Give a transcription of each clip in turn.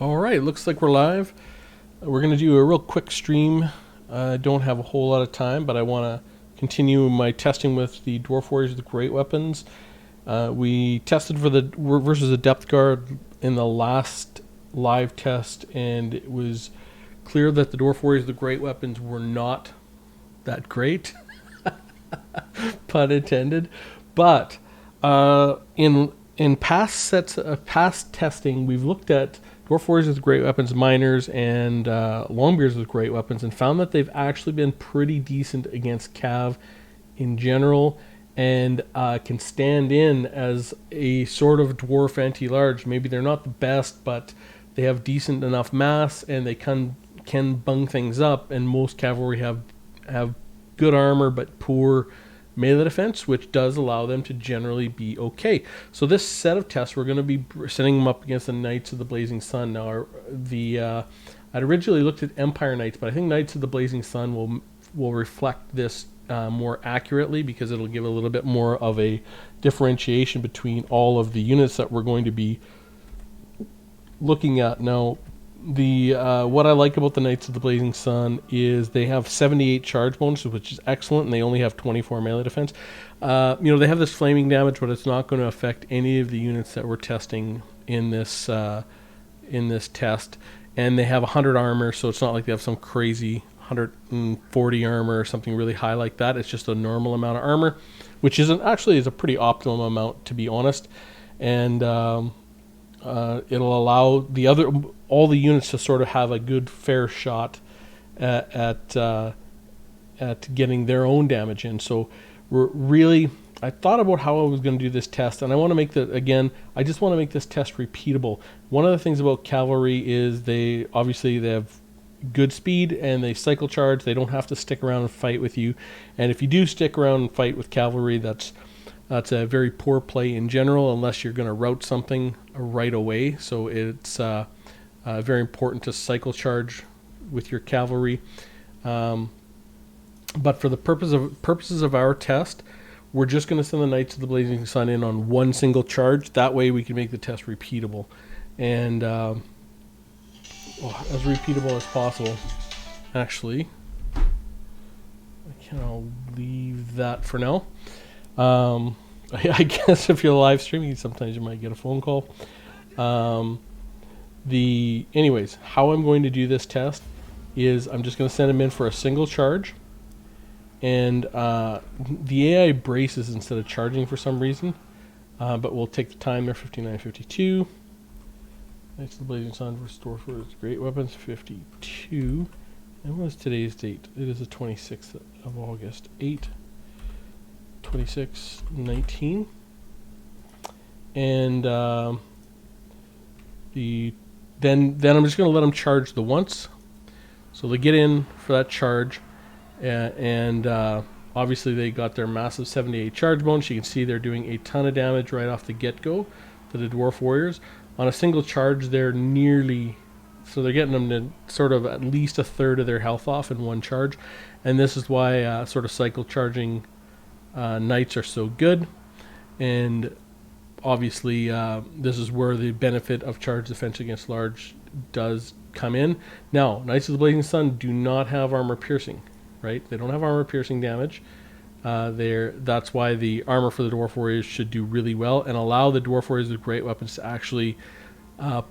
All right, looks like we're live. We're going to do a real quick stream. I don't have a whole lot of time, but I want to continue my testing with the Dwarf Warriors with great weapons. We tested for the versus the depth guard in the last live test, and it was clear that the Dwarf Warriors with great weapons were not that great, pun intended. But in past testing, we've looked at Dwarf Warriors with great weapons, miners, and longbeards with great weapons, and found that they've actually been pretty decent against Cav in general, and can stand in as a sort of dwarf anti-large. Maybe they're not the best, but they have decent enough mass, and they can bung things up. And most cavalry have good armor but poor melee defense, which does allow them to generally be okay. So this set of tests, we're going to be setting them up against the Knights of the Blazing Sun. Now, I'd originally looked at Empire Knights, but I think Knights of the Blazing Sun will reflect this more accurately, because it'll give a little bit more of a differentiation between all of the units that we're going to be looking at. Now, what I like about the Knights of the Blazing Sun is they have 78 charge bonuses, which is excellent, and they only have 24 melee defense. They have this flaming damage, but it's not going to affect any of the units that we're testing in this test. And they have 100 armor, so it's not like they have some crazy 140 armor or something really high like that. It's just a normal amount of armor, which is a pretty optimum amount, to be honest. And it'll allow all the units to sort of have a good fair shot at getting their own damage in. So I thought about how I was going to do this test, and I want to make I just want to make this test repeatable. One of the things about cavalry is they have good speed, and they cycle charge. They don't have to stick around and fight with you. And if you do stick around and fight with cavalry, that's a very poor play in general, unless you're going to route something right away. So it's very important to cycle charge with your cavalry. But for the purposes of our test, we're just going to send the Knights of the Blazing Sun in on one single charge. That way we can make the test repeatable. And as repeatable as possible. Actually, I'll leave that for now. I guess if you're live streaming, sometimes you might get a phone call. Anyways, how I'm going to do this test is I'm just going to send them in for a single charge, and the AI braces instead of charging for some reason, but we'll take the time there. 59:52. Knights of the Blazing Sun versus Dwarf Warriors great weapons. 52. And what is today's date? It is the 26th of August. 8/26/19. And then I'm just going to let them charge the once. So they get in for that charge, and obviously they got their massive 78 charge bonus. You can see they're doing a ton of damage right off the get-go to the Dwarf Warriors. On a single charge, they're getting them to sort of at least a third of their health off in one charge. And this is why sort of cycle charging Knights are so good. And obviously, this is where the benefit of charge defense against large does come in. Now, Knights of the Blazing Sun do not have armor piercing, right? They don't have armor piercing damage. That's why the armor for the Dwarf Warriors should do really well and allow the Dwarf Warriors with great weapons to actually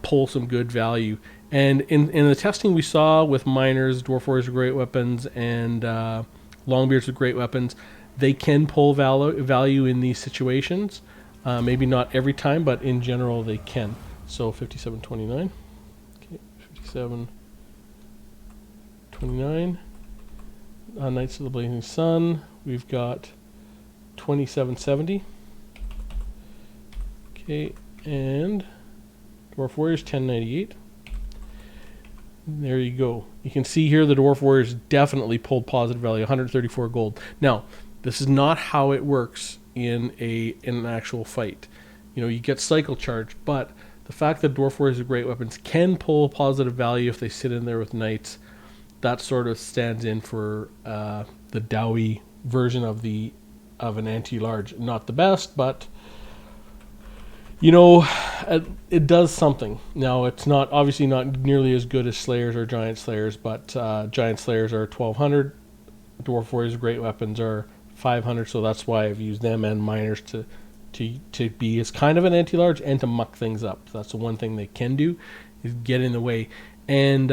pull some good value. And in the testing we saw with miners, Dwarf Warriors with great weapons, and longbeards with great weapons, they can pull value in these situations. Maybe not every time, but in general they can. So 57:29. Okay, 57:29. Knights of the Blazing Sun, we've got 27:70. Okay, and Dwarf Warriors 10:98. There you go. You can see here the Dwarf Warriors definitely pulled positive value, 134 gold. Now, this is not how it works in an actual fight. You get cycle charge, but the fact that Dwarf Warriors with great weapons can pull positive value if they sit in there with Knights, that sort of stands in for the Dowie version of an anti-large. Not the best, but You know, it does something. Now, it's not obviously not nearly as good as Slayers or Giant Slayers, but Giant Slayers are 1200. Dwarf Warriors Great Weapons are 500, so that's why I've used them and Miners to be as kind of an anti-large and to muck things up. So that's the one thing they can do, is get in the way. And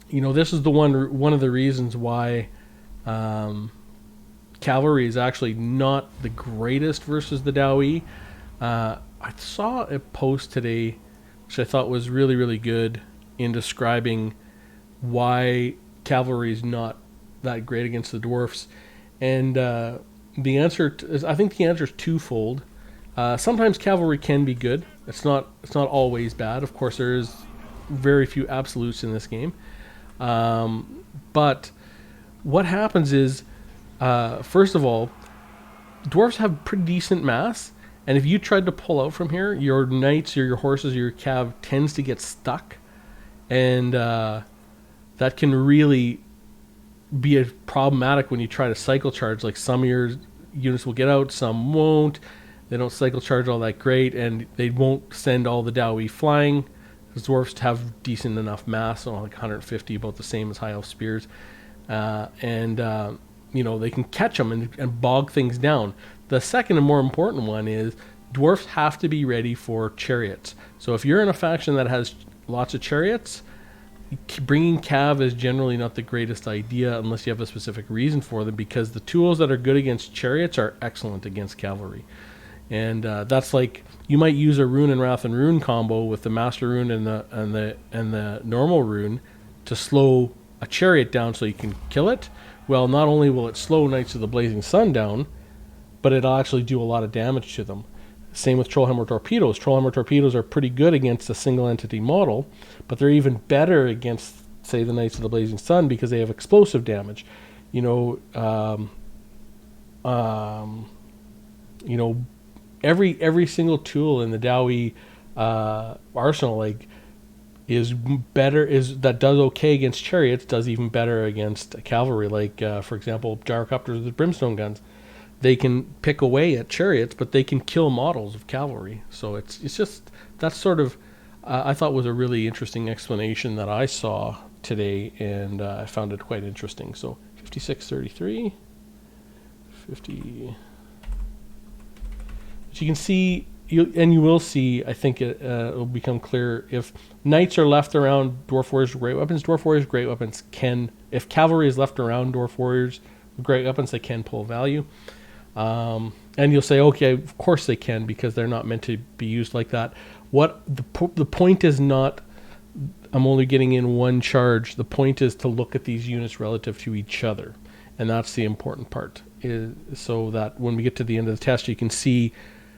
this is the one of the reasons why cavalry is actually not the greatest versus the Dowie. I saw a post today, which I thought was really, really good in describing why cavalry is not that great against the dwarfs. And the answer I think the answer is twofold. Sometimes cavalry can be good. It's not always bad. Of course, there is very few absolutes in this game. But what happens is, first of all, dwarves have pretty decent mass, and if you tried to pull out from here, your knights or your horses or your cav tends to get stuck, and that can really be problematic when you try to cycle charge. Like, some of your units will get out, some won't. They don't cycle charge all that great, and they won't send all the Dowie flying, because dwarves have decent enough mass, like 150, about the same as high elf spears, and they can catch them and bog things down. The second and more important one is dwarfs have to be ready for chariots. So if you're in a faction that has lots of chariots, bringing cav is generally not the greatest idea unless you have a specific reason for them, because the tools that are good against chariots are excellent against cavalry. And that's like, you might use a Rune and Wrath and Rune combo with the Master Rune and the normal Rune to slow a chariot down so you can kill it. Well, not only will it slow Knights of the Blazing Sun down, but it'll actually do a lot of damage to them. Same with Trollhammer Torpedoes. Trollhammer Torpedoes are pretty good against a single entity model, but they're even better against, say, the Knights of the Blazing Sun, because they have explosive damage. Every single tool in the Dowie arsenal, like, that does okay against chariots, does even better against cavalry. Like, for example, gyrocopters with brimstone guns. They can pick away at chariots, but they can kill models of cavalry. So it's just, that's sort of, I thought was a really interesting explanation that I saw today, and I found it quite interesting. So 5633, 50. So you can see, you will see, I think it'll become clear, if knights are left around Dwarf Warriors with Great Weapons, Dwarf Warriors Great Weapons can, if cavalry is left around Dwarf Warriors with Great Weapons, they can pull value. And you'll say, okay, of course they can, because they're not meant to be used like that. What the point is not, I'm only getting in one charge. The point is to look at these units relative to each other, and that's the important part, is so that when we get to the end of the test, you can see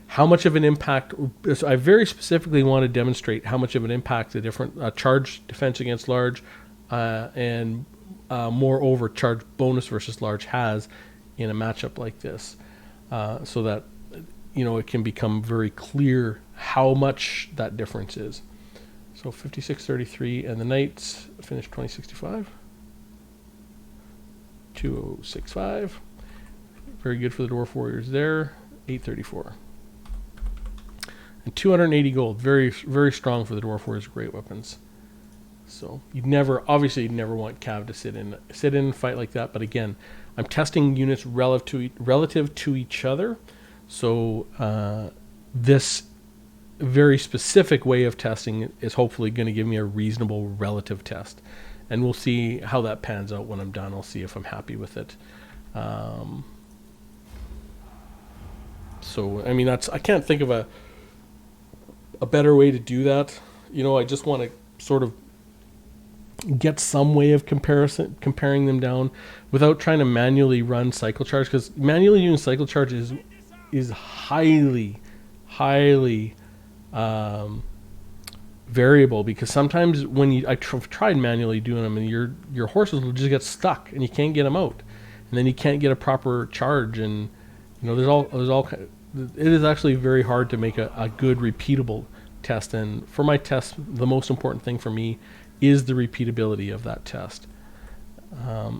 how much of an impact. So I very specifically want to demonstrate how much of an impact the different charge defense against large and moreover charge bonus versus large has in a matchup like this, so that it can become very clear how much that difference is. So 5633, and the Knights finished 2065. 2065. Very good for the Dwarf Warriors there. 834. And 280 gold. Very, very strong for the Dwarf Warriors Great Weapons. So you'd never want Cav to sit in and fight like that. But again, I'm testing units relative to each other. So this very specific way of testing is hopefully going to give me a reasonable relative test. And we'll see how that pans out when I'm done. I'll see if I'm happy with it. So, I mean, I can't think of a better way to do that. I just want to sort of get some way of comparing them down without trying to manually run cycle charge, because manually doing cycle charge is highly variable, because sometimes when I've tried manually doing them, and your horses will just get stuck and you can't get them out, and then you can't get a proper charge, and there's all it is actually very hard to make a good repeatable test. And for my test, the most important thing for me is the repeatability of that test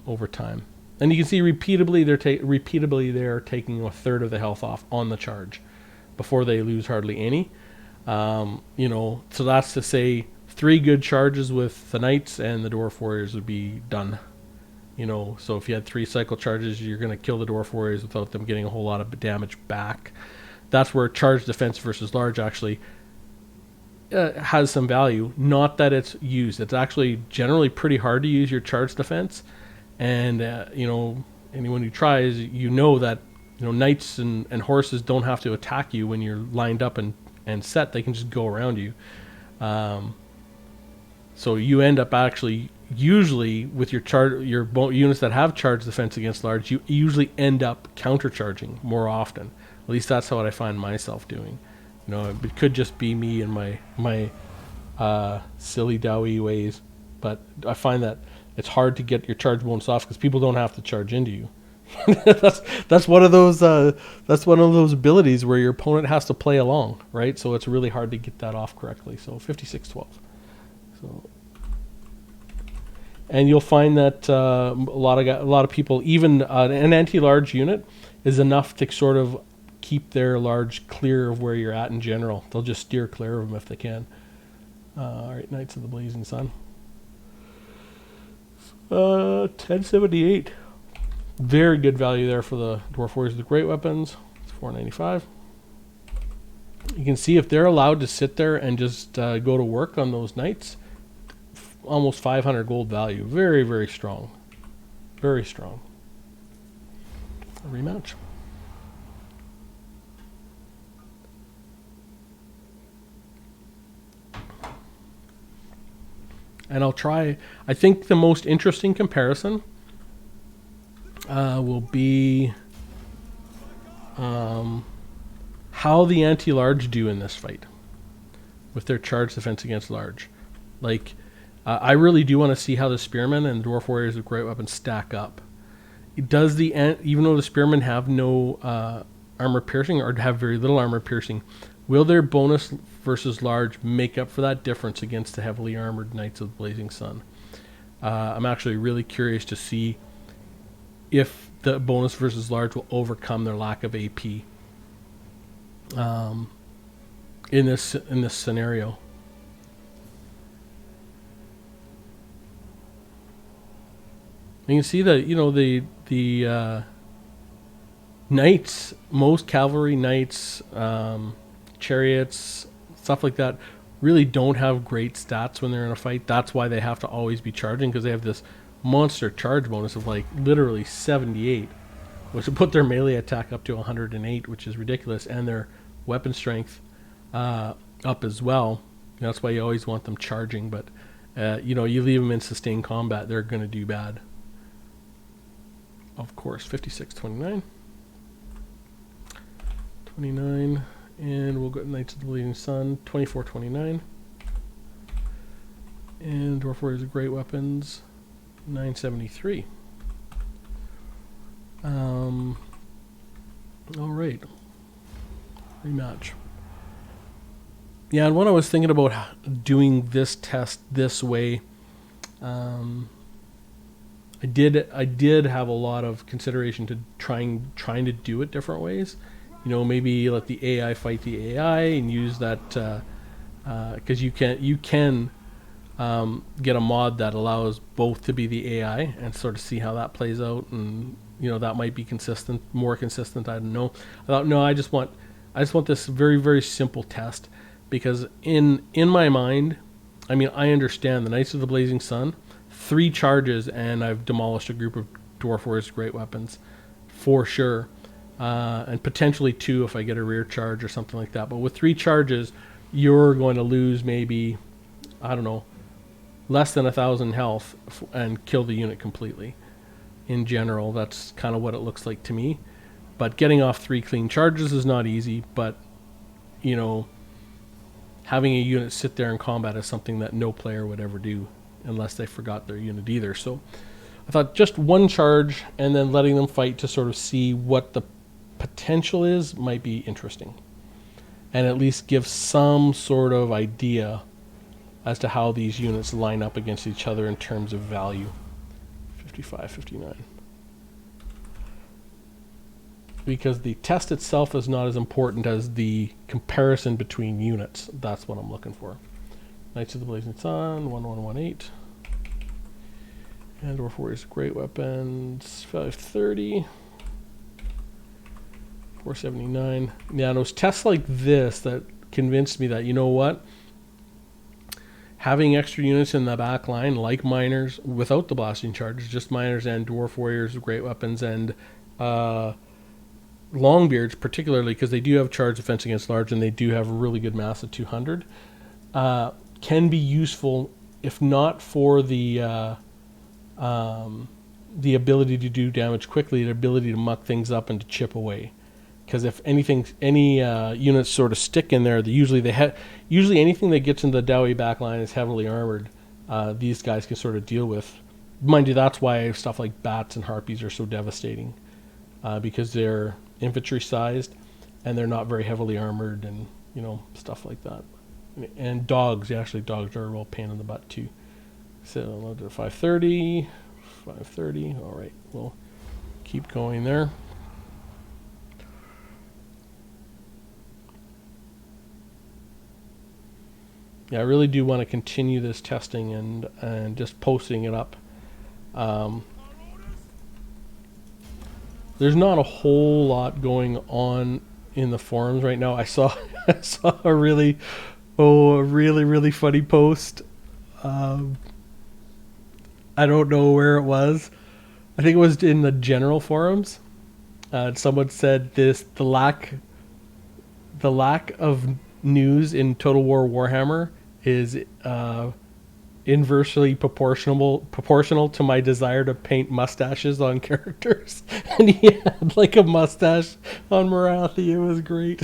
over time. And you can see repeatedly they're taking a third of the health off on the charge. before they lose hardly any. You know, so that's to say 3 good charges with the Knights and the Dwarf Warriors would be done. You know, so if you had 3 cycle charges, you're going to kill the Dwarf Warriors without them getting a whole lot of damage back. That's where charge defense versus large actually has some value. Not that it's used. It's actually generally pretty hard to use your charge defense. And, you know, anyone who tries, you know that, you know, knights and horses don't have to attack you when you're lined up and set. They can just go around you. So you end up actually, usually with your units that have charge defense against large, you usually end up countercharging more often. At least that's what I find myself doing. You know, it could just be me and my silly doughy ways, but I find that it's hard to get your charge bonus off because people don't have to charge into you. that's one of those abilities where your opponent has to play along, right? So it's really hard to get that off correctly. So 56-12. So, and you'll find that a lot of people, even an anti-large unit, is enough to sort of keep their large clear of where you're at in general. They'll just steer clear of them if they can. All right, Knights of the Blazing Sun. 1078. Very good value there for the Dwarf Warriors with great weapons. It's 495. You can see if they're allowed to sit there and just go to work on those knights, almost 500 gold value. Very, very strong. Very strong. A rematch. And I'll try, I think the most interesting comparison will be how the anti-large do in this fight with their charge defense against large. Like, I really do want to see how the Spearmen and Dwarf Warriors with great weapons stack up. Does even though the Spearmen have no armor piercing or have very little armor piercing, will their bonus versus large make up for that difference against the heavily armored Knights of the Blazing Sun? I'm actually really curious to see if the bonus versus large will overcome their lack of AP in this scenario. You can see that, you know, the knights, most cavalry knights, chariots, stuff like that, really don't have great stats when they're in a fight. That's why they have to always be charging, because they have this monster charge bonus of like literally 78, which would put their melee attack up to 108, which is ridiculous, and their weapon strength up as well. And that's why you always want them charging, but you know, you leave them in sustained combat, they're going to do bad. Of course, 56-29. 29, and we'll go Knights of the Blazing Sun, 24-29. And Dwarf Warriors with great weapons, 973. All right, rematch. Yeah, and when I was thinking about doing this test this way, I did have a lot of consideration to trying to do it different ways. You know, maybe let the AI fight the AI and use that because you can get a mod that allows both to be the AI and sort of see how that plays out, and you know, that might be more consistent. I don't know. I thought, no, I just want this very, very simple test, because in my mind, I mean, I understand the Knights of the Blazing Sun, 3 charges and I've demolished a group of Dwarf Warriors with great weapons for sure, and potentially 2 if I get a rear charge or something like that. But with 3 charges, you're going to lose maybe, I don't know, less than 1,000 health and kill the unit completely. In general, that's kind of what it looks like to me. But getting off 3 clean charges is not easy, but you know, having a unit sit there in combat is something that no player would ever do unless they forgot their unit either. So I thought just 1 charge and then letting them fight to sort of see what the potential is might be interesting, and at least give some sort of idea as to how these units line up against each other in terms of value. 55-59. because the test itself is not as important as the comparison between units. That's what I'm looking for. Knights of the Blazing Sun, 1118. And Dwarf Warriors, great weapons, 530. 479. Yeah, and it was tests like this that convinced me that, you know what? Having extra units in the back line, like miners, without the blasting charges, just miners and Dwarf Warriors, great weapons, and Longbeards, particularly because they do have charge defense against large and they do have really good mass at 200, can be useful, if not for the ability to do damage quickly, the ability to muck things up and to chip away. Because if anything, any units sort of stick in there, usually anything that gets into the Dowie backline is heavily armored. These guys can sort of deal with. Mind you, that's why stuff like bats and harpies are so devastating, because they're infantry sized and they're not very heavily armored, and stuff like that. And dogs, actually, dogs are a real pain in the butt too. So I'll do 530, 530. All right, we'll keep going there. Yeah, I really do want to continue this testing and just posting it up. There's not a whole lot going on in the forums right now. I saw a really funny post. I don't know where it was. I think it was in the general forums. Someone said the lack of news in Total War Warhammer is inversely proportional to my desire to paint mustaches on characters. And he had like a mustache on Marathi. It was great.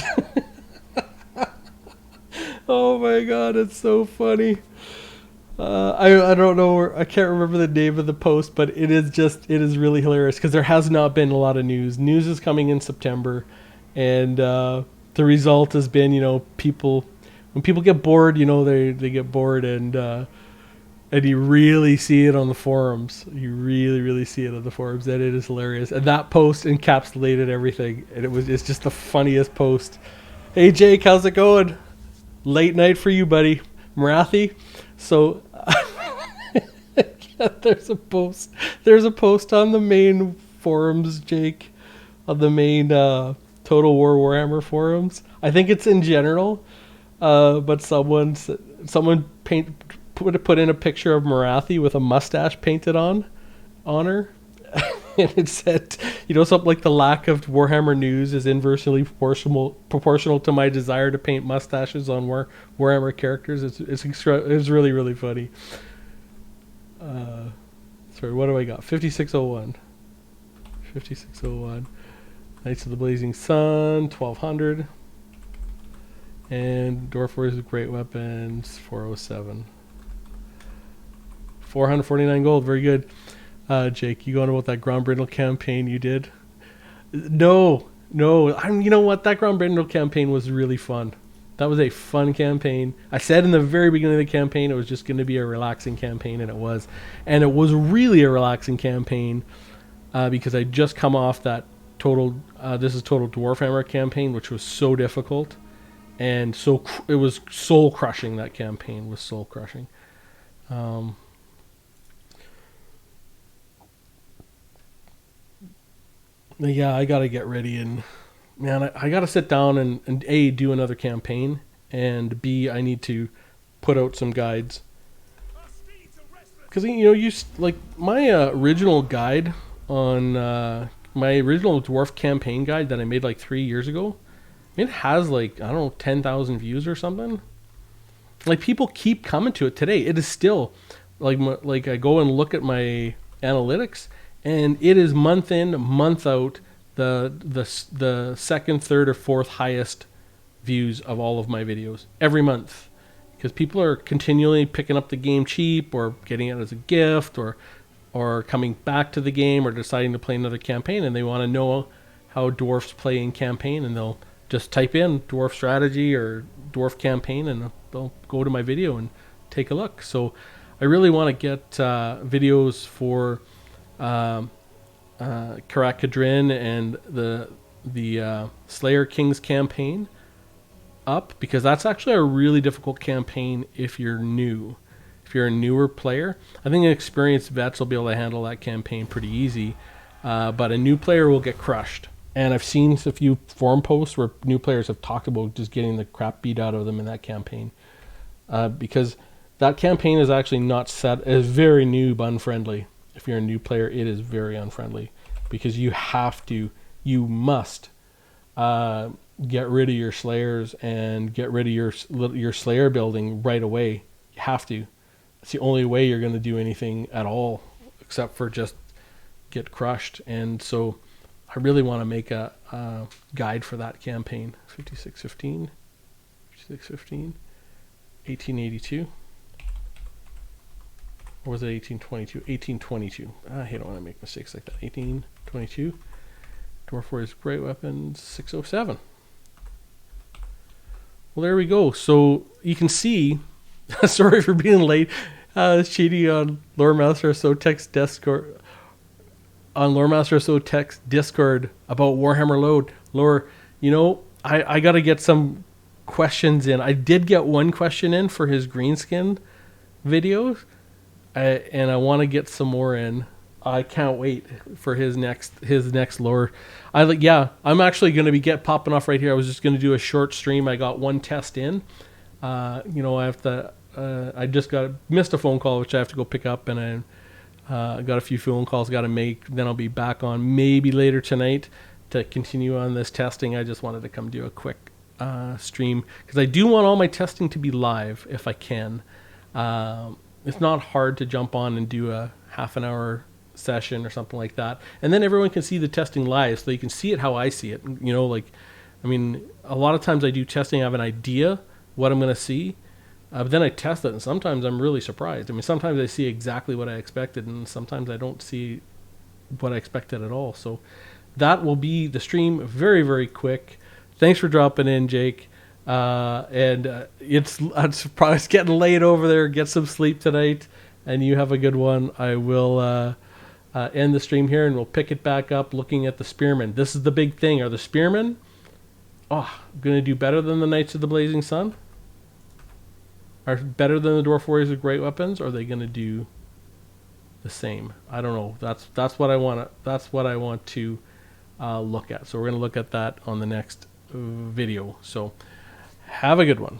Oh my god, it's so funny. I don't know, I can't remember the name of the post, but it is really hilarious because there has not been a lot of news. News is coming in September, and the result has been, when people get bored, they get bored, and you really see it on the forums. You really see it on the forums, and it is hilarious. And that post encapsulated everything, and it's just the funniest post. Hey Jake, how's it going? Late night for you, buddy. Marathi. So there's a post on the main forums, Jake, on the main Total War Warhammer forums. I think it's in general, but someone put in a picture of Marathi with a mustache painted on her. And it said, something like, the lack of Warhammer news is inversely proportional to my desire to paint mustaches on Warhammer characters. It's really, really funny. Sorry, what do I got? 5601. 5601. Knights of the Blazing Sun, 1200. And Dwarf Warriors with great weapons, 407. 449 gold, very good. Jake, you going about that Grombrindle campaign you did? No. You know what? That Grombrindle campaign was really fun. That was a fun campaign. I said in the very beginning of the campaign it was just going to be a relaxing campaign, and it was. And it was really a relaxing campaign because I just come off that Total Dwarf Hammer campaign, which was so difficult. And so it was soul crushing. That campaign was soul crushing. Yeah, I gotta get ready, and man, I gotta sit down and A, do another campaign, and B, I need to put out some guides. Because like my original guide on my original dwarf campaign guide that I made like 3 years ago, it has like, I don't know, 10,000 views or something. Like, people keep coming to it today. It is still like I go and look at my analytics, and it is month in, month out, the second, third, or fourth highest views of all of my videos every month, because people are continually picking up the game cheap, or getting it as a gift, or coming back to the game, or deciding to play another campaign, and they want to know how dwarfs play in campaign, and they'll just type in dwarf strategy or dwarf campaign, and they'll go to my video and take a look. So I really want to get videos for Karak Kadrin and the Slayer Kings campaign up, because that's actually a really difficult campaign if you're new. If you're a newer player, I think experienced vets will be able to handle that campaign pretty easy, but a new player will get crushed. And I've seen a few forum posts where new players have talked about just getting the crap beat out of them in that campaign, because that campaign is actually not set. It is very noob unfriendly. If you're a new player, it is very unfriendly, because you must get rid of your Slayers and get rid of your Slayer building right away. You have to. It's the only way you're going to do anything at all, except for just get crushed. And so I really want to make a guide for that campaign. 5615, 5615, 1882. Or was it 1822? 1822. I don't want to make mistakes like that. 1822. Dwarf Warriors Great Weapons 607. Well, there we go. So you can see, sorry for being late, cheating on Lore Master Sotek's Discord. On Lore Master Sotek's Discord about Warhammer Lore. You know, I got to get some questions in. I did get one question in for his greenskin videos, and I want to get some more in. I can't wait for his next lore. I'm actually going to be popping off right here. I was just going to do a short stream. I got one test in. I have to. I just missed a phone call, which I have to go pick up, and I got a few phone calls got to make. Then I'll be back on maybe later tonight to continue on this testing. I just wanted to come do a quick stream, because I do want all my testing to be live if I can. It's not hard to jump on and do a half an hour session or something like that, and then everyone can see the testing live, so you can see it how I see it. A lot of times I do testing, I have an idea what I'm going to see, but then I test it, and sometimes I'm really surprised. Sometimes I see exactly what I expected, and sometimes I don't see what I expected at all. So that will be the stream, very, very quick. Thanks for dropping in, Jake. It's probably getting late over there. Get some sleep tonight, and you have a good one. I will end the stream here, and we'll pick it back up looking at the Spearmen. This is the big thing. Are the Spearmen going to do better than the Knights of the Blazing Sun? Are better than the Dwarf Warriors with Great Weapons? Or are they going to do the same? I don't know. That's what I want to look at. So we're going to look at that on the next video. So have a good one.